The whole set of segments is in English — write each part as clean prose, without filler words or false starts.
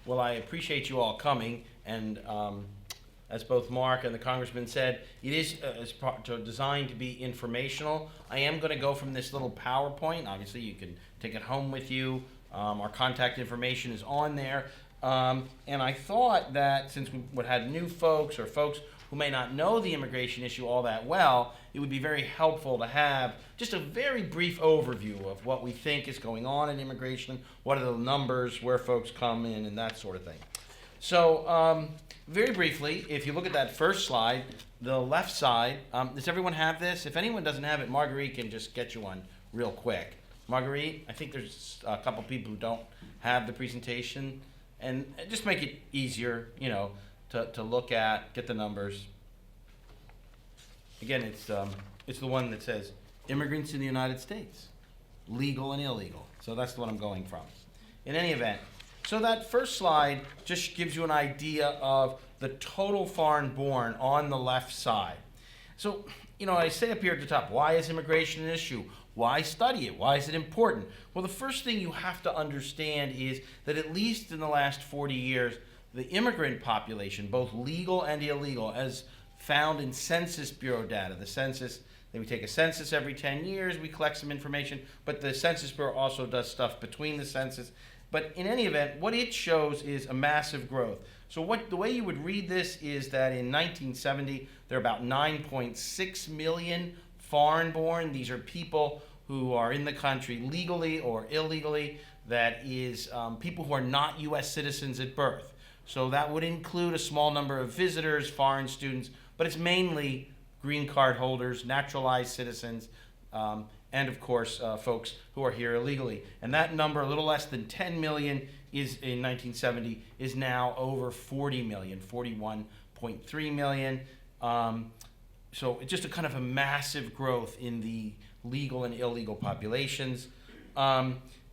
Well, I appreciate you all coming, and as both Mark and the Congressman said, it is designed to be informational. I am going to go from this little PowerPoint. Obviously, you can take it home with you. Our contact information is on there. And I thought that since we would have new folks or folks who may not know the immigration issue all that well, it would be very helpful to have just a very brief overview of what we think is going on in immigration, what are the numbers, where folks come in, and that sort of thing. So very briefly, if you look at that first slide, the left side, does everyone have this? If anyone doesn't have it, Marguerite can just get you one real quick. Marguerite, I think there's a couple people who don't have the presentation, and just make it easier, to look at, get the numbers. Again, it's the one that says immigrants in the United States, legal and illegal. So that's the one I'm going from. In any event, so that first slide just gives you an idea of the total foreign born on the left side. So, I say up here at the top, why is immigration an issue? Why study it? Why is it important? Well, the first thing you have to understand is that at least in the last 40 years, the immigrant population, both legal and illegal, as found in Census Bureau data. The census, we take a census every 10 years, we collect some information, but the Census Bureau also does stuff between the census. But in any event, what it shows is a massive growth. So the way you would read this is that in 1970, there are about 9.6 million foreign born. These are people who are in the country legally or illegally. That is people who are not U.S. citizens at birth. So that would include a small number of visitors, foreign students, but it's mainly green card holders, naturalized citizens, and of course, folks who are here illegally. And that number, a little less than 10 million is in 1970, is now over 40 million, 41.3 million. So it's just a kind of a massive growth in the legal and illegal populations.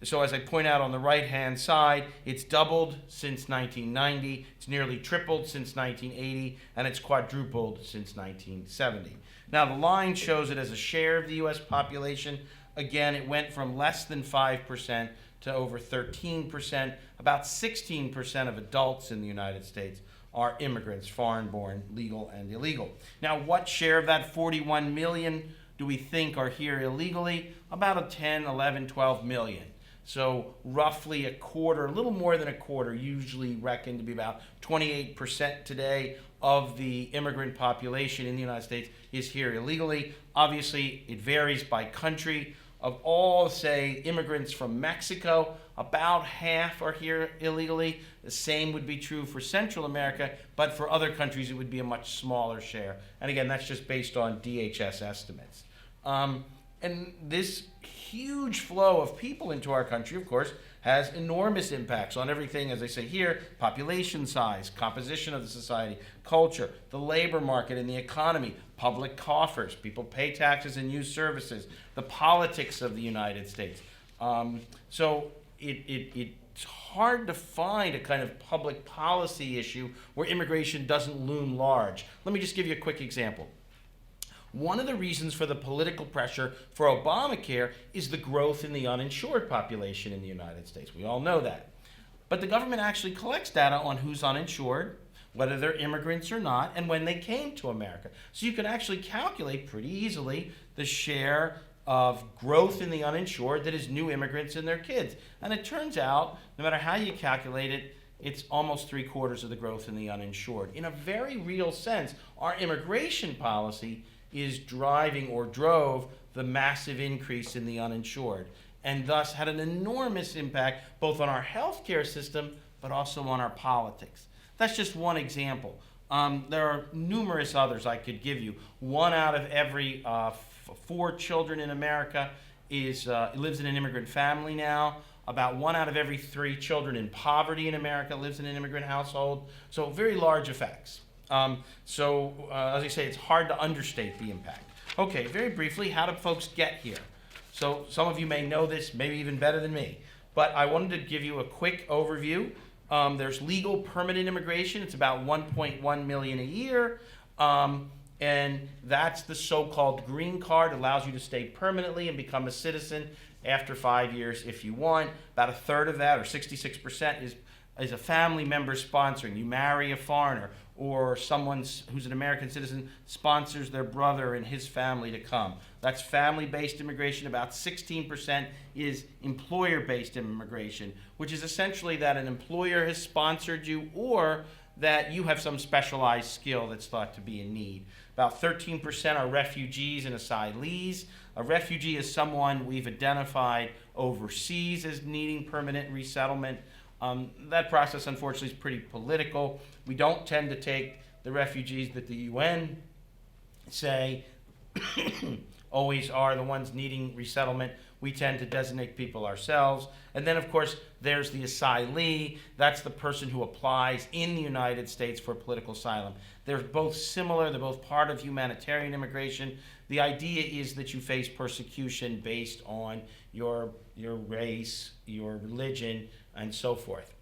So as I point out on the right-hand side, it's doubled since 1990, it's nearly tripled since 1980, and it's quadrupled since 1970. Now the line shows it as a share of the U.S. population. Again, it went from less than 5% to over 13%. About 16% of adults in the United States are immigrants, foreign-born, legal and illegal. Now, what share of that 41 million do we think are here illegally? About a 10, 11, 12 million. So roughly a quarter, a little more than a quarter, usually reckoned to be about 28% today of the immigrant population in the United States is here illegally. Obviously, it varies by country. Of all, say, immigrants from Mexico, about half are here illegally. The same would be true for Central America, but for other countries, it would be a much smaller share. And again, that's just based on DHS estimates. And this huge flow of people into our country, of course, has enormous impacts on everything, as I say here, population size, composition of the society, culture, the labor market and the economy, public coffers, people pay taxes and use services, the politics of the United States. So it's hard to find a kind of public policy issue where immigration doesn't loom large. Let me just give you a quick example. One of the reasons for the political pressure for Obamacare is the growth in the uninsured population in the United States. We all know that. But the government actually collects data on who's uninsured, whether they're immigrants or not, and when they came to America. So you can actually calculate pretty easily the share of growth in the uninsured that is new immigrants and their kids. And it turns out, no matter how you calculate it, it's almost 3/4 of the growth in the uninsured. In a very real sense, our immigration policy is driving or drove the massive increase in the uninsured, and thus had an enormous impact both on our healthcare system but also on our politics. That's just one example. There are numerous others I could give you. 1 out of every 4 children in America lives in an immigrant family now. About 1 out of every 3 children in poverty in America lives in an immigrant household. So very large effects. As I say, it's hard to understate the impact. Okay, very briefly, how do folks get here? So some of you may know this, maybe even better than me, but I wanted to give you a quick overview. There's legal permanent immigration. It's about 1.1 million a year. And that's the so-called green card. It allows you to stay permanently and become a citizen after 5 years if you want. About a third of that, or 66%, is is a family member sponsoring. You marry a foreigner, or someone who's an American citizen sponsors their brother and his family to come. That's family-based immigration. About 16% is employer-based immigration, which is essentially that an employer has sponsored you or that you have some specialized skill that's thought to be in need. About 13% are refugees and asylees. A refugee is someone we've identified overseas as needing permanent resettlement. That process, unfortunately, is pretty political. We don't tend to take the refugees that the UN say always are the ones needing resettlement. We tend to designate people ourselves. And then, of course, there's the asylee. That's the person who applies in the United States for political asylum. They're both similar. They're both part of humanitarian immigration. The idea is that you face persecution based on your race, your religion, and so forth.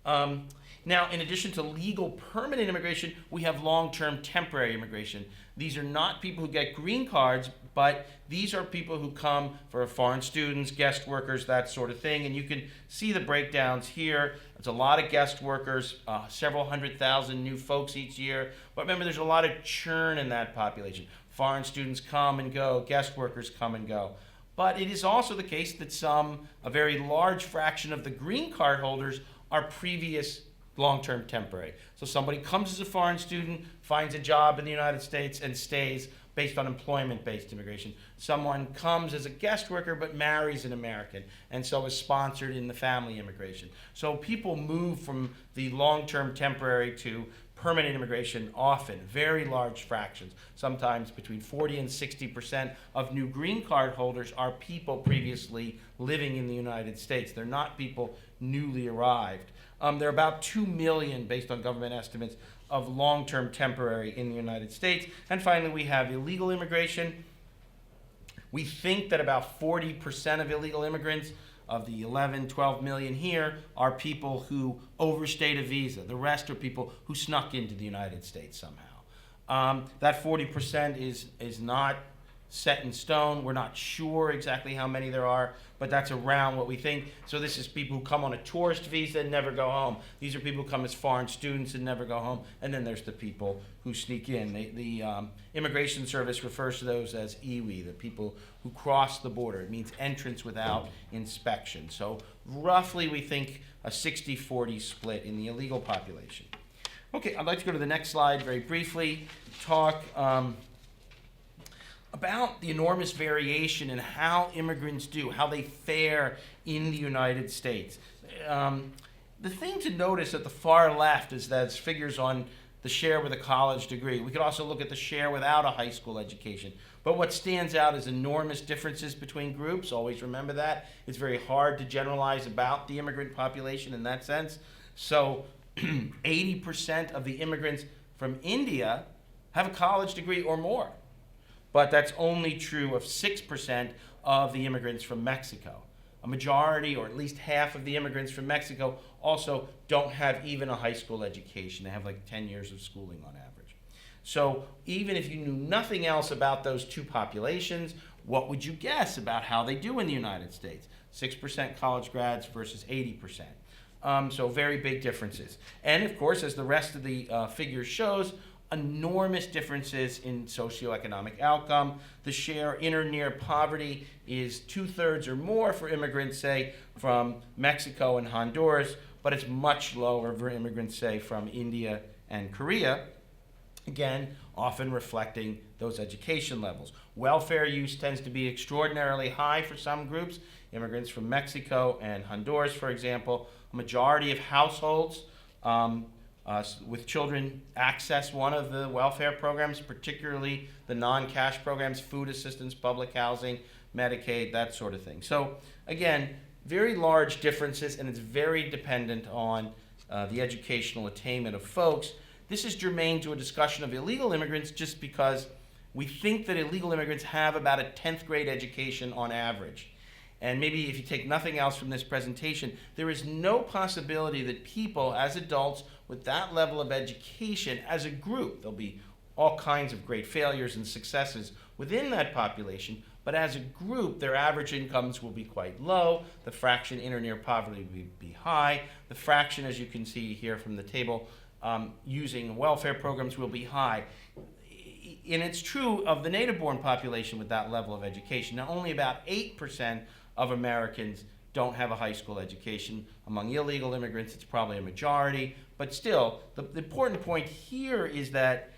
Now, in addition to legal permanent immigration, we have long-term temporary immigration. These are not people who get green cards, but these are people who come for foreign students, guest workers, that sort of thing. And you can see the breakdowns here. It's a lot of guest workers, several 100,000 new folks each year. But remember, there's a lot of churn in that population. Foreign students come and go, guest workers come and go. But it is also the case that a very large fraction of the green card holders are previous long-term temporary. So somebody comes as a foreign student, finds a job in the United States, and stays based on employment-based immigration. Someone comes as a guest worker but marries an American, and so is sponsored in the family immigration. So people move from the long-term temporary to permanent immigration often, very large fractions. Sometimes between 40 and 60% of new green card holders are people previously living in the United States. They're not people newly arrived. There are about 2 million, based on government estimates, of long-term temporary in the United States. And finally, we have illegal immigration. We think that about 40% of illegal immigrants, of the 11, 12 million here, are people who overstayed a visa. The rest are people who snuck into the United States somehow. That 40% is not set in stone. We're not sure exactly how many there are, but that's around what we think. So this is people who come on a tourist visa and never go home. These are people who come as foreign students and never go home. And then there's the people who sneak in. The Immigration Service refers to those as iwi, the people who cross the border. It means entrance without inspection. So roughly we think a 60-40 split in the illegal population. Okay, I'd like to go to the next slide very briefly, talk about the enormous variation in how immigrants do, how they fare in the United States. The thing to notice at the far left is that it's figures on the share with a college degree. We could also look at the share without a high school education. But what stands out is enormous differences between groups. Always remember that. It's very hard to generalize about the immigrant population in that sense. So 80% of the immigrants from India have a college degree or more. But that's only true of 6% of the immigrants from Mexico. A majority, or at least half of the immigrants from Mexico also don't have even a high school education. They have like 10 years of schooling on average. So even if you knew nothing else about those two populations, what would you guess about how they do in the United States? 6% college grads versus 80%. So very big differences. And of course, as the rest of the figure shows, enormous differences in socioeconomic outcome. The share in or near poverty is 2/3 or more for immigrants, say, from Mexico and Honduras, but it's much lower for immigrants, say, from India and Korea. Again, often reflecting those education levels. Welfare use tends to be extraordinarily high for some groups. Immigrants from Mexico and Honduras, for example, a majority of households with children access one of the welfare programs, particularly the non-cash programs, food assistance, public housing, Medicaid, that sort of thing. So again, very large differences, and it's very dependent on the educational attainment of folks. This is germane to a discussion of illegal immigrants just because we think that illegal immigrants have about a 10th grade education on average. And maybe if you take nothing else from this presentation, there is no possibility that people as adults with that level of education as a group, there'll be all kinds of great failures and successes within that population, but as a group, their average incomes will be quite low. The fraction in or near poverty will be high. The fraction, as you can see here from the table, using welfare programs will be high. And it's true of the native-born population with that level of education. Now, only about 8% of Americans don't have a high school education. Among illegal immigrants, it's probably a majority. But still, the important point here is that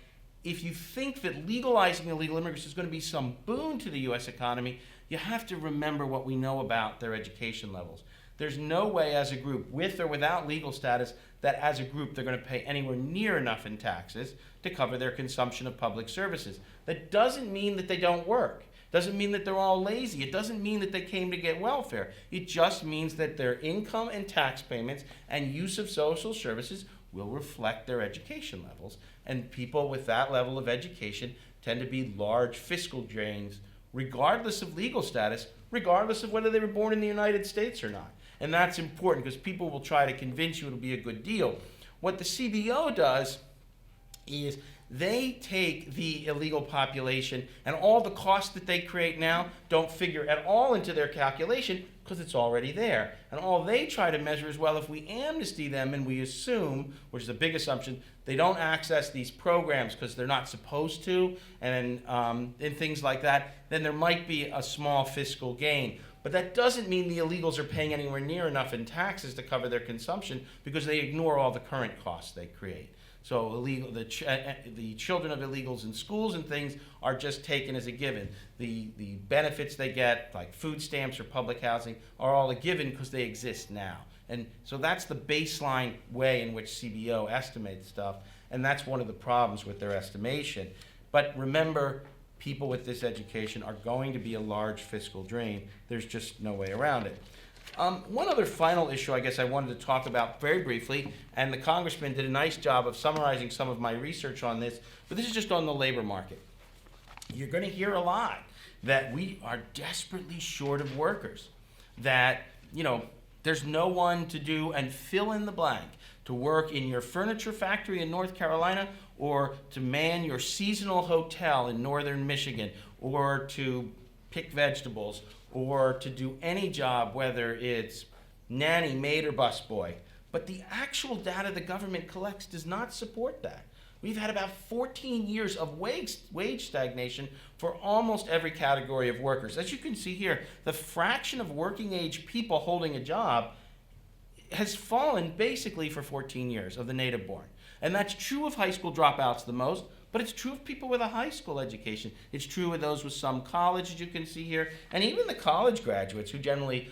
if you think that legalizing illegal immigrants is going to be some boon to the U.S. economy, you have to remember what we know about their education levels. There's no way as a group, with or without legal status, that as a group they're going to pay anywhere near enough in taxes to cover their consumption of public services. That doesn't mean that they don't work. Doesn't mean that they're all lazy. It doesn't mean that they came to get welfare. It just means that their income and tax payments and use of social services will reflect their education levels. And people with that level of education tend to be large fiscal drains, regardless of legal status, regardless of whether they were born in the United States or not. And that's important because people will try to convince you it'll be a good deal. What the CBO does is they take the illegal population and all the costs that they create now don't figure at all into their calculation because it's already there. And all they try to measure is, well, if we amnesty them and we assume, which is a big assumption, they don't access these programs because they're not supposed to, and things like that, then there might be a small fiscal gain. But that doesn't mean the illegals are paying anywhere near enough in taxes to cover their consumption because they ignore all the current costs they create. So the children of illegals in schools and things are just taken as a given. The benefits they get, like food stamps or public housing, are all a given because they exist now. And so that's the baseline way in which CBO estimates stuff, and that's one of the problems with their estimation. But remember, people with this education are going to be a large fiscal drain. There's just no way around it. One other final issue I guess I wanted to talk about very briefly, and the congressman did a nice job of summarizing some of my research on this, but this is just on the labor market. You're going to hear a lot that we are desperately short of workers, that, there's no one to do and fill in the blank, to work in your furniture factory in North Carolina, or to man your seasonal hotel in northern Michigan, or to pick vegetables, or to do any job, whether it's nanny, maid, or busboy. But the actual data the government collects does not support that. We've had about 14 years of wage stagnation for almost every category of workers. As you can see here, the fraction of working age people holding a job has fallen basically for 14 years of the native born. And that's true of high school dropouts the most, but it's true of people with a high school education. It's true of those with some college, as you can see here, and even the college graduates who generally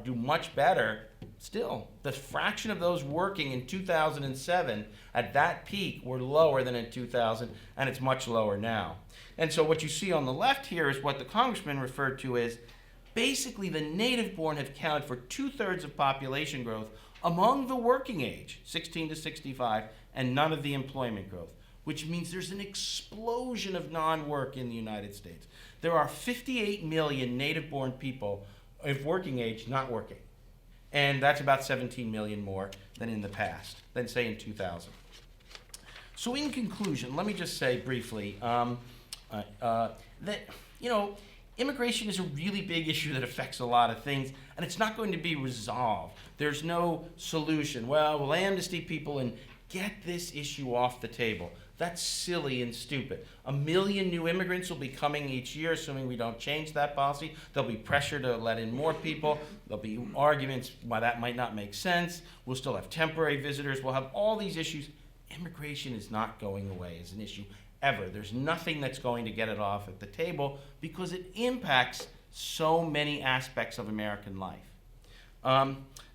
do much better. Still, the fraction of those working in 2007 at that peak were lower than in 2000, and it's much lower now. And so what you see on the left here is what the congressman referred to as basically the native born have counted for 2/3 of population growth among the working age, 16 to 65, and none of the employment growth, which means there's an explosion of non-work in the United States. There are 58 million native-born people of working age not working. And that's about 17 million more than in the past, than say in 2000. So in conclusion, let me just say briefly that, immigration is a really big issue that affects a lot of things, and it's not going to be resolved. There's no solution. Well, we'll amnesty people and get this issue off the table. That's silly and stupid. 1 million new immigrants will be coming each year, assuming we don't change that policy. There'll be pressure to let in more people. There'll be arguments why that might not make sense. We'll still have temporary visitors. We'll have all these issues. Immigration is not going away as an issue ever. There's nothing that's going to get it off at the table because it impacts so many aspects of American life.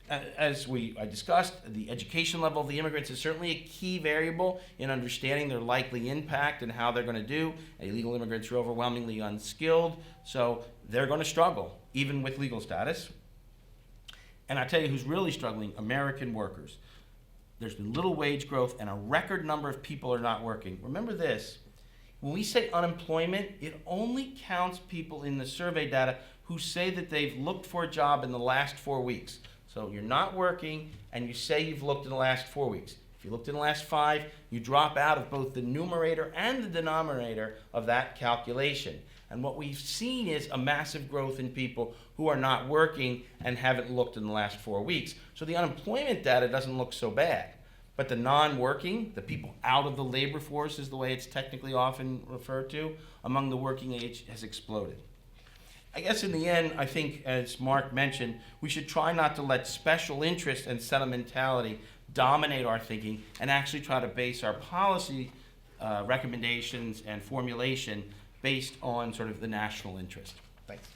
As I discussed, the education level of the immigrants is certainly a key variable in understanding their likely impact and how they're going to do. Illegal immigrants are overwhelmingly unskilled, so they're going to struggle, even with legal status. And I tell you who's really struggling, American workers. There's been little wage growth and a record number of people are not working. Remember this, when we say unemployment, it only counts people in the survey data who say that they've looked for a job in the last 4 weeks. So you're not working, and you say you've looked in the last 4 weeks. If you looked in the last 5, you drop out of both the numerator and the denominator of that calculation. And what we've seen is a massive growth in people who are not working and haven't looked in the last 4 weeks. So the unemployment data doesn't look so bad. But the non-working, the people out of the labor force is the way it's technically often referred to, among the working age has exploded. I guess in the end, I think, as Mark mentioned, we should try not to let special interest and sentimentality dominate our thinking and actually try to base our policy recommendations and formulation based on sort of the national interest. Thanks.